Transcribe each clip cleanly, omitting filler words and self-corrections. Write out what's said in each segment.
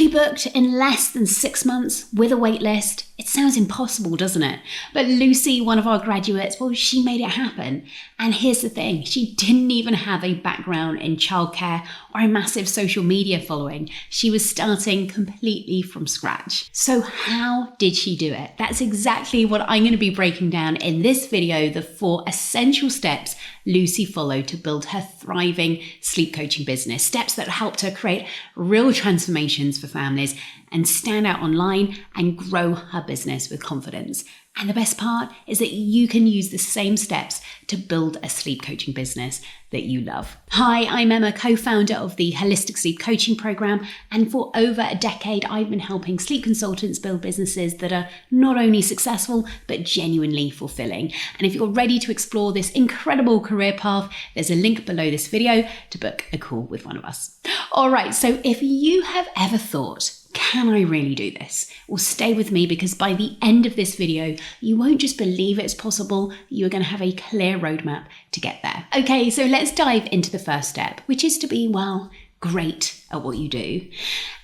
fully booked in less than 6 months with a wait list. It sounds impossible, doesn't it? But Lucy, one of our graduates, well, she made it happen. And here's the thing, she didn't even have a background in childcare or a massive social media following. She was starting completely from scratch. So how did she do it? That's exactly what I'm going to be breaking down in this video, the 4 essential steps Lucy followed to build her thriving sleep coaching business. Steps that helped her create real transformations for families and stand out online and grow her business with confidence. And the best part is that you can use the same steps to build a sleep coaching business that you love. Hi, I'm Emma, co-founder of the Holistic Sleep Coaching Program. And for over a decade, I've been helping sleep consultants build businesses that are not only successful, but genuinely fulfilling. And if you're ready to explore this incredible career path, there's a link below this video to book a call with one of us. All right, so if you have ever thought, can I really do this? Well, stay with me because by the end of this video, you won't just believe it's possible, you're going to have a clear roadmap to get there. Okay, so let's dive into the first step, which is to be, well, great at what you do.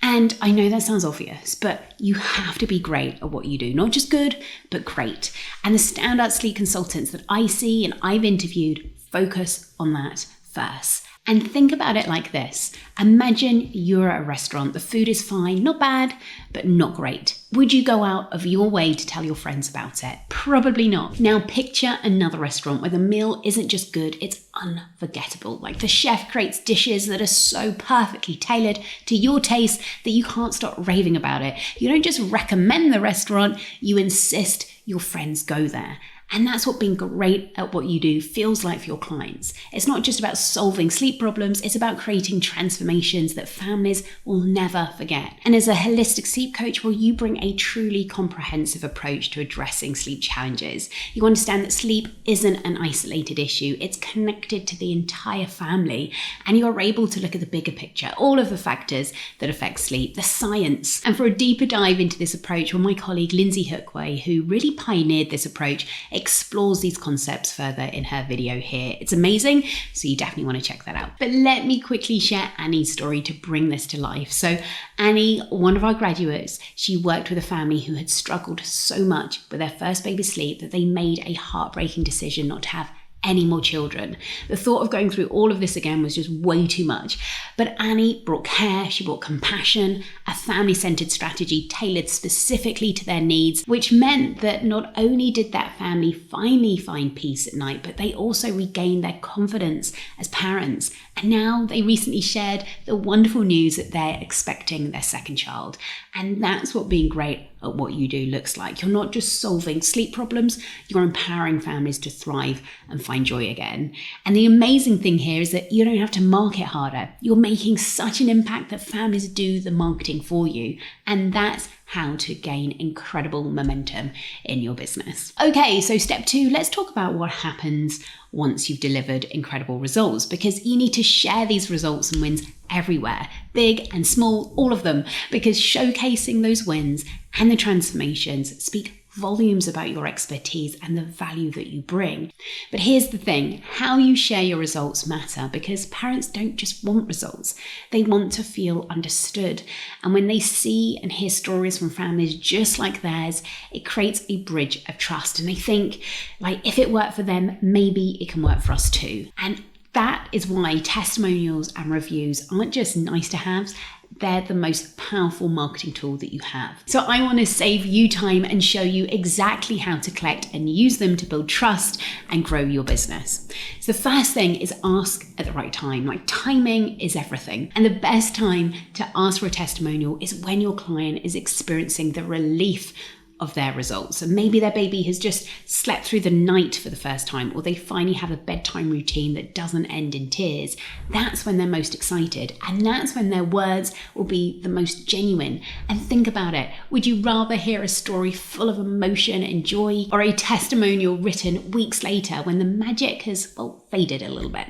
And I know that sounds obvious, but you have to be great at what you do. Not just good, but great. And the standout sleep consultants that I see and I've interviewed focus on that first. And think about it like this. Imagine you're at a restaurant. The food is fine, not bad, but not great. Would you go out of your way to tell your friends about it? Probably not. Now picture another restaurant where the meal isn't just good, it's unforgettable. Like the chef creates dishes that are so perfectly tailored to your taste that you can't stop raving about it. You don't just recommend the restaurant, you insist your friends go there. And that's what being great at what you do feels like for your clients. It's not just about solving sleep problems, it's about creating transformations that families will never forget. And as a holistic sleep coach, well, you bring a truly comprehensive approach to addressing sleep challenges. You understand that sleep isn't an isolated issue, it's connected to the entire family. And you're able to look at the bigger picture, all of the factors that affect sleep, the science. And for a deeper dive into this approach, well, my colleague Lindsay Hookway, who really pioneered this approach, explores these concepts further in her video here. It's amazing, so you definitely want to check that out. But let me quickly share Annie's story to bring this to life. So Annie, one of our graduates, she worked with a family who had struggled so much with their first baby's sleep that they made a heartbreaking decision not to have any more children. The thought of going through all of this again was just way too much. But Annie brought care, she brought compassion, a family-centered strategy tailored specifically to their needs, which meant that not only did that family finally find peace at night, but they also regained their confidence as parents. And now they recently shared the wonderful news that they're expecting their second child. And that's what being great at what you do looks like. You're not just solving sleep problems, you're empowering families to thrive and find joy again. And the amazing thing here is that you don't have to market harder. You're making such an impact that families do the marketing for you. And that's how to gain incredible momentum in your business. Okay, so step 2, let's talk about what happens once you've delivered incredible results, because you need to share these results and wins everywhere, big and small, all of them, because showcasing those wins and the transformations speak volumes about your expertise and the value that you bring. But here's the thing, how you share your results matter, because parents don't just want results, they want to feel understood. And when they see and hear stories from families just like theirs, it creates a bridge of trust. And they think, like, if it worked for them, maybe it can work for us too. And that is why testimonials and reviews aren't just nice to have, they're the most powerful marketing tool that you have. So I want to save you time and show you exactly how to collect and use them to build trust and grow your business. So the first thing is ask at the right time. Like, timing is everything. And the best time to ask for a testimonial is when your client is experiencing the relief of their results. And maybe their baby has just slept through the night for the first time, or they finally have a bedtime routine that doesn't end in tears. That's when they're most excited. And that's when their words will be the most genuine. And think about it. Would you rather hear a story full of emotion and joy, or a testimonial written weeks later when the magic has, well, faded a little bit?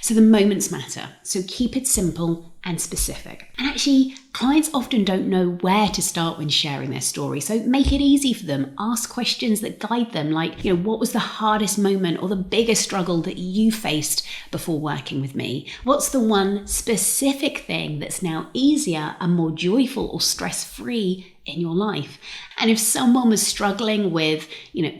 So the moments matter. So keep it simple and specific. And actually, clients often don't know where to start when sharing their story. So make it easy for them. Ask questions that guide them, like, what was the hardest moment or the biggest struggle that you faced before working with me? What's the one specific thing that's now easier and more joyful or stress-free in your life? And if someone was struggling with,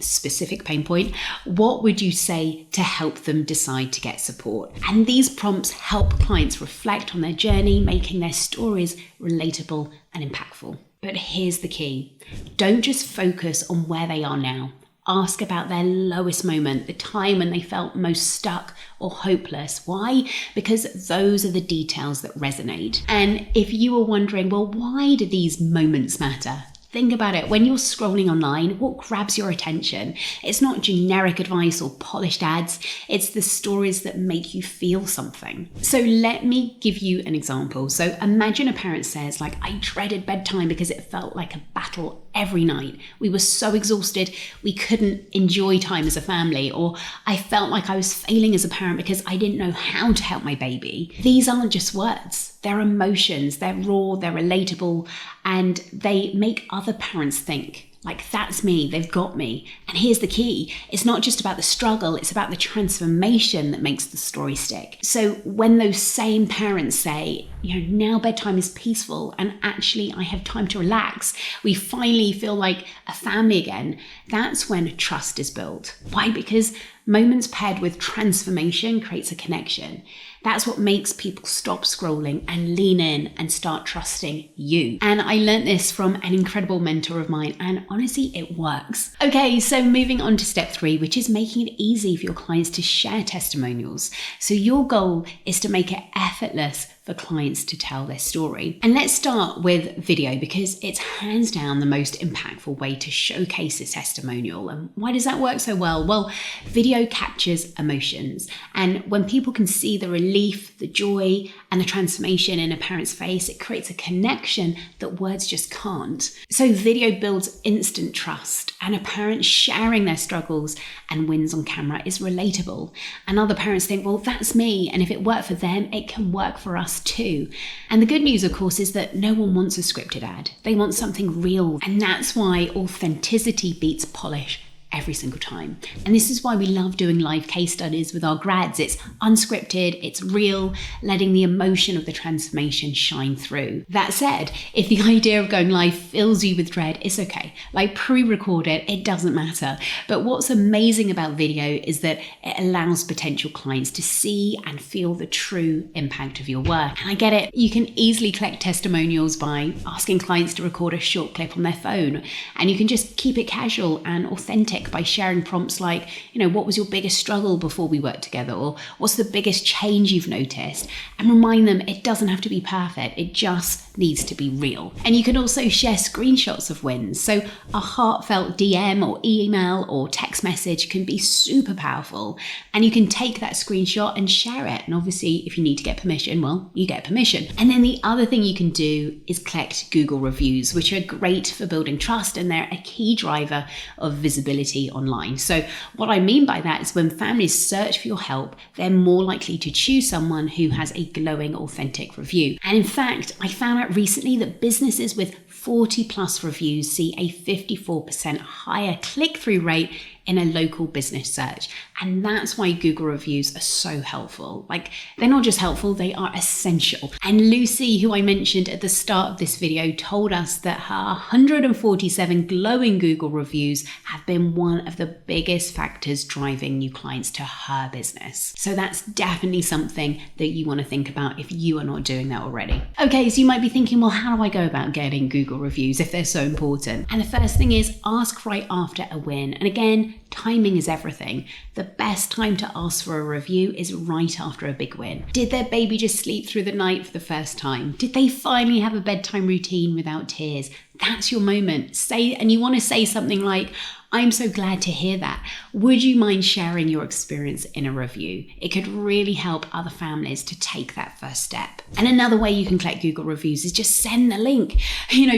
specific pain point, what would you say to help them decide to get support? And these prompts help clients reflect on their journey, making their stories relatable and impactful. But here's the key. Don't just focus on where they are now. Ask about their lowest moment, the time when they felt most stuck or hopeless. Why? Because those are the details that resonate. And if you were wondering, well, why do these moments matter? Think about it. When you're scrolling online, what grabs your attention? It's not generic advice or polished ads. It's the stories that make you feel something. So let me give you an example. So imagine a parent says, I dreaded bedtime because it felt like a battle every night. We were so exhausted, we couldn't enjoy time as a family. Or I felt like I was failing as a parent because I didn't know how to help my baby. These aren't just words. They're emotions, they're raw, they're relatable, and they make other parents think, that's me, they've got me. And here's the key. It's not just about the struggle, it's about the transformation that makes the story stick. So when those same parents say, now bedtime is peaceful and actually I have time to relax, we finally feel like a family again, that's when trust is built. Why? Because moments paired with transformation creates a connection. That's what makes people stop scrolling and lean in and start trusting you. And I learned this from an incredible mentor of mine, and honestly, it works. Okay, so moving on to step 3, which is making it easy for your clients to share testimonials. So your goal is to make it effortless for clients to tell their story. And let's start with video, because it's hands down the most impactful way to showcase this testimonial. And why does that work so well? Well, video captures emotions. And when people can see the relief, the joy, and the transformation in a parent's face, it creates a connection that words just can't. So video builds instant trust, and a parent sharing their struggles and wins on camera is relatable. And other parents think, well, that's me. And if it worked for them, it can work for us too. And the good news, of course, is that no one wants a scripted ad. They want something real. And that's why authenticity beats polish every single time. And this is why we love doing live case studies with our grads. It's unscripted, it's real, letting the emotion of the transformation shine through. That said, if the idea of going live fills you with dread, it's okay. Pre-record it, it doesn't matter. But what's amazing about video is that it allows potential clients to see and feel the true impact of your work. And I get it, you can easily collect testimonials by asking clients to record a short clip on their phone. And you can just keep it casual and authentic by sharing prompts like, what was your biggest struggle before we worked together? Or what's the biggest change you've noticed? And remind them it doesn't have to be perfect. It just needs to be real. And you can also share screenshots of wins. So a heartfelt DM or email or text message can be super powerful. And you can take that screenshot and share it. And obviously, if you need to get permission, well, you get permission. And then the other thing you can do is collect Google reviews, which are great for building trust, and they're a key driver of visibility online. So what I mean by that is when families search for your help, they're more likely to choose someone who has a glowing, authentic review. And in fact, I found out recently that businesses with 40 plus reviews see a 54% higher click-through rate in a local business search. And that's why Google reviews are so helpful. They're not just helpful, they are essential. And Lucy, who I mentioned at the start of this video, told us that her 147 glowing Google reviews have been one of the biggest factors driving new clients to her business. So that's definitely something that you want to think about if you are not doing that already. Okay, so you might be thinking, well, how do I go about getting Google reviews if they're so important? And the first thing is ask right after a win. And again, timing is everything. The best time to ask for a review is right after a big win. Did their baby just sleep through the night for the first time? Did they finally have a bedtime routine without tears? That's your moment. And you want to say something like, I'm so glad to hear that. Would you mind sharing your experience in a review? It could really help other families to take that first step. And another way you can collect Google reviews is just send the link.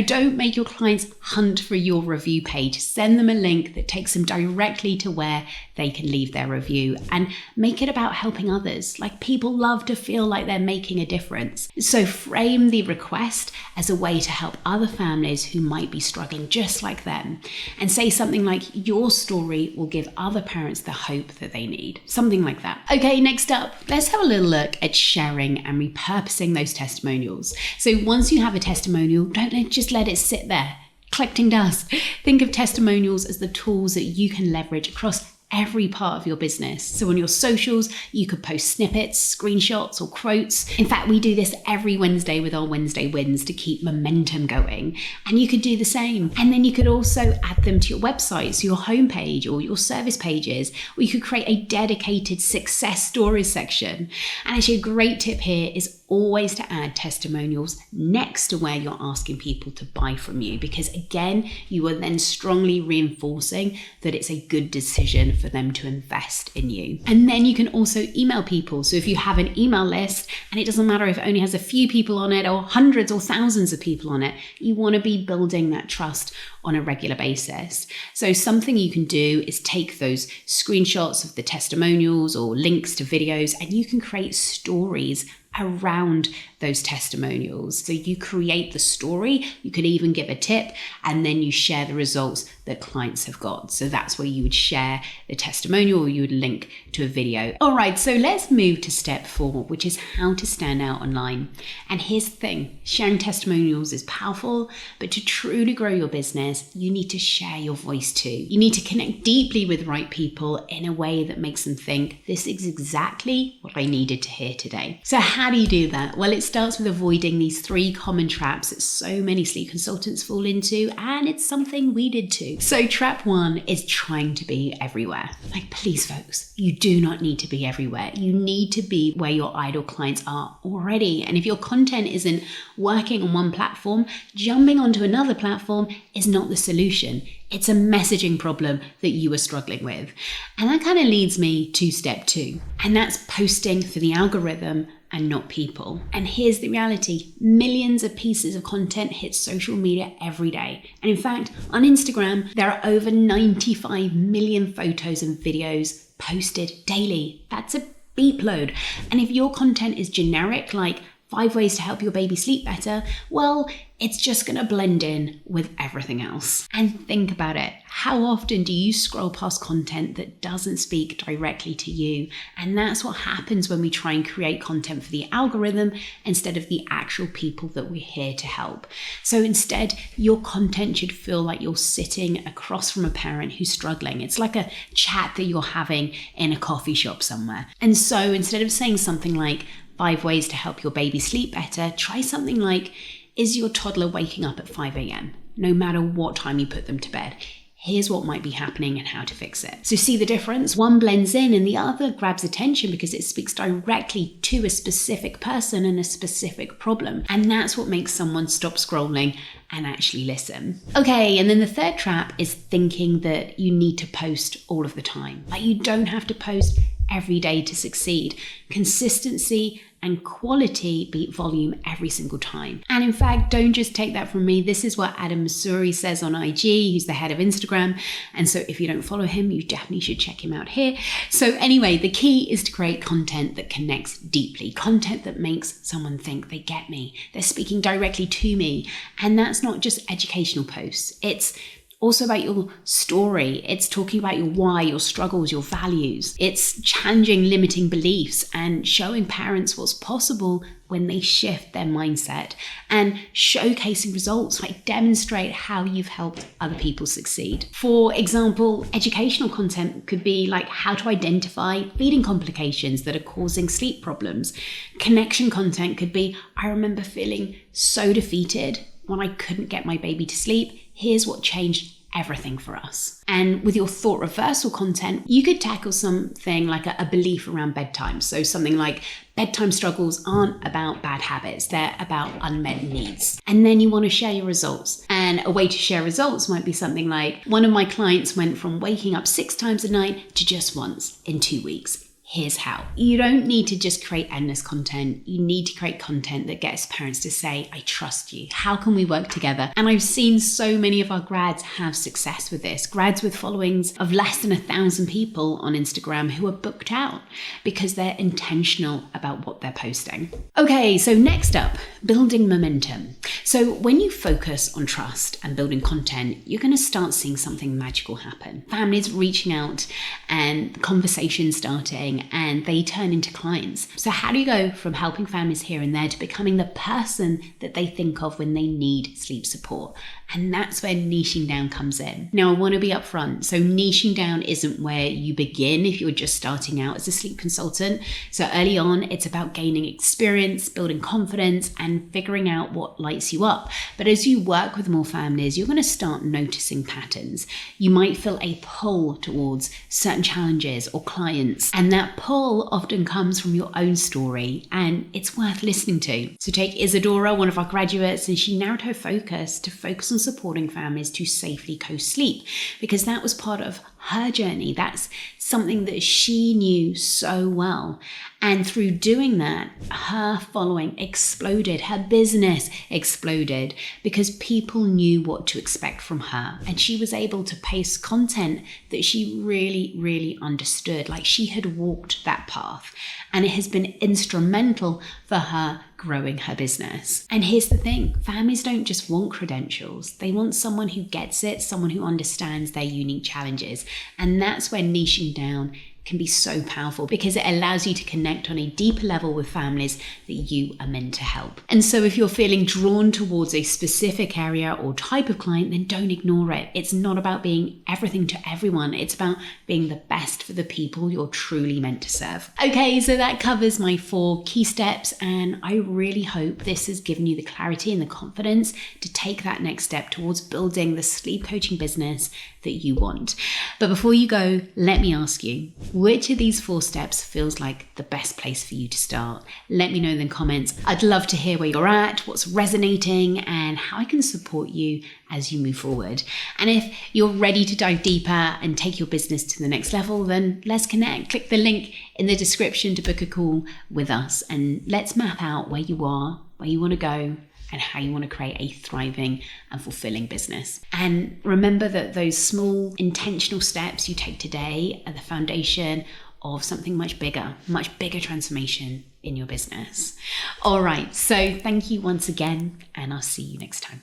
Don't make your clients hunt for your review page. Send them a link that takes them directly to where they can leave their review, and make it about helping others. Like, people love to feel like they're making a difference. So frame the request as a way to help other families who might be struggling just like them, and say something like, your story will give other parents the hope that they need. Something like that. Okay, next up, let's have a little look at sharing and repurposing those testimonials. So once you have a testimonial, don't just let it sit there collecting dust. Think of testimonials as the tools that you can leverage across every part of your business. So on your socials, you could post snippets, screenshots, or quotes. In fact, we do this every Wednesday with our Wednesday wins to keep momentum going. And you could do the same. And then you could also add them to your website, so your homepage or your service pages, or you could create a dedicated success stories section. And actually, a great tip here is always to add testimonials next to where you're asking people to buy from you, because again, you are then strongly reinforcing that it's a good decision for them to invest in you. And then you can also email people. So if you have an email list, and it doesn't matter if it only has a few people on it or hundreds or thousands of people on it, you want to be building that trust on a regular basis. So something you can do is take those screenshots of the testimonials or links to videos, and you can create stories around those testimonials. So you create the story, you could even give a tip, and then you share the results that clients have got. So that's where you would share the testimonial, or you would link to a video. All right, so let's move to step 4, which is how to stand out online. And here's the thing, sharing testimonials is powerful, but to truly grow your business, you need to share your voice too. You need to connect deeply with the right people in a way that makes them think, this is exactly what I needed to hear today. So how do you do that? Well, it starts with avoiding these 3 common traps that so many sleep consultants fall into, and it's something we did too. So trap 1 is trying to be everywhere. Like, please folks, you do not need to be everywhere. You need to be where your ideal clients are already. And if your content isn't working on one platform, jumping onto another platform is not the solution. It's a messaging problem that you are struggling with. And that kind of leads me to step 2, and that's posting for the algorithm and not people. And here's the reality, millions of pieces of content hit social media every day. And in fact, on Instagram, there are over 95 million photos and videos posted daily. That's a beep load. And if your content is generic, like 5 ways to help your baby sleep better, well, it's just going to blend in with everything else. And think about it. How often do you scroll past content that doesn't speak directly to you? And that's what happens when we try and create content for the algorithm instead of the actual people that we're here to help. So instead, your content should feel like you're sitting across from a parent who's struggling. It's like a chat that you're having in a coffee shop somewhere. And so instead of saying something like 5 ways to help your baby sleep better, try something like, is your toddler waking up at 5 a.m. no matter what time you put them to bed? Here's what might be happening and how to fix it. So see the difference? One blends in and the other grabs attention because it speaks directly to a specific person and a specific problem. And that's what makes someone stop scrolling and actually listen. Okay, and then the third trap is thinking that you need to post all of the time. Like, you don't have to post every day to succeed. Consistency and quality beat volume every single time. And in fact, don't just take that from me. This is what Adam Masuri says on IG. He's the head of Instagram. And so if you don't follow him, you definitely should check him out here. So anyway, the key is to create content that connects deeply, content that makes someone think they get me, they're speaking directly to me. And that's not just educational posts. It's also about your story. It's talking about your why, your struggles, your values. It's challenging limiting beliefs and showing parents what's possible when they shift their mindset, and showcasing results, like demonstrate how you've helped other people succeed. For example, educational content could be like how to identify feeding complications that are causing sleep problems. Connection content could be, I remember feeling so defeated when I couldn't get my baby to sleep. Here's what changed everything for us. And with your thought reversal content, you could tackle something like a belief around bedtime. So something like, bedtime struggles aren't about bad habits, they're about unmet needs. And then you want to share your results. And And a way to share results might be something like, one of my clients went from waking up 6 times a night to just once in 2 weeks. Here's how. You don't need to just create endless content. You need to create content that gets parents to say, I trust you. How can we work together? And I've seen so many of our grads have success with this. Grads with followings of less than 1,000 people on Instagram who are booked out because they're intentional about what they're posting. Okay, so next up, building momentum. So when you focus on trust and building content, you're going to start seeing something magical happen. Families reaching out and conversations starting, and they turn into clients. So how do you go from helping families here and there to becoming the person that they think of when they need sleep support? And that's where niching down comes in. Now, I want to be upfront. So niching down isn't where you begin if you're just starting out as a sleep consultant. So early on, it's about gaining experience, building confidence, and figuring out what lights you up. But as you work with more families, you're going to start noticing patterns. You might feel a pull towards certain challenges or clients, and that pull often comes from your own story, and it's worth listening to. So take Isadora, one of our graduates, and she narrowed her focus to focus on supporting families to safely co-sleep, because that was part of her journey. That's something that she knew so well. And through doing that, her following exploded, her business exploded, because people knew what to expect from her. And she was able to paste content that she really, really understood, like she had walked that path. And it has been instrumental for her growing her business. And here's the thing, families don't just want credentials. They want someone who gets it, someone who understands their unique challenges. And that's where niching down can be so powerful, because it allows you to connect on a deeper level with families that you are meant to help. And so if you're feeling drawn towards a specific area or type of client, then don't ignore it. It's not about being everything to everyone. It's about being the best for the people you're truly meant to serve. Okay, so that covers my 4 key steps, and I really hope this has given you the clarity and the confidence to take that next step towards building the sleep coaching business that you want. But before you go, let me ask you, which of these 4 steps feels like the best place for you to start? Let me know in the comments. I'd love to hear where you're at, what's resonating, and how I can support you as you move forward. And if you're ready to dive deeper and take your business to the next level, then let's connect. Click the link in the description to book a call with us, and let's map out where you are, where you want to go, and how you want to create a thriving and fulfilling business. And remember that those small intentional steps you take today are the foundation of something much bigger transformation in your business. All right, so thank you once again, and I'll see you next time.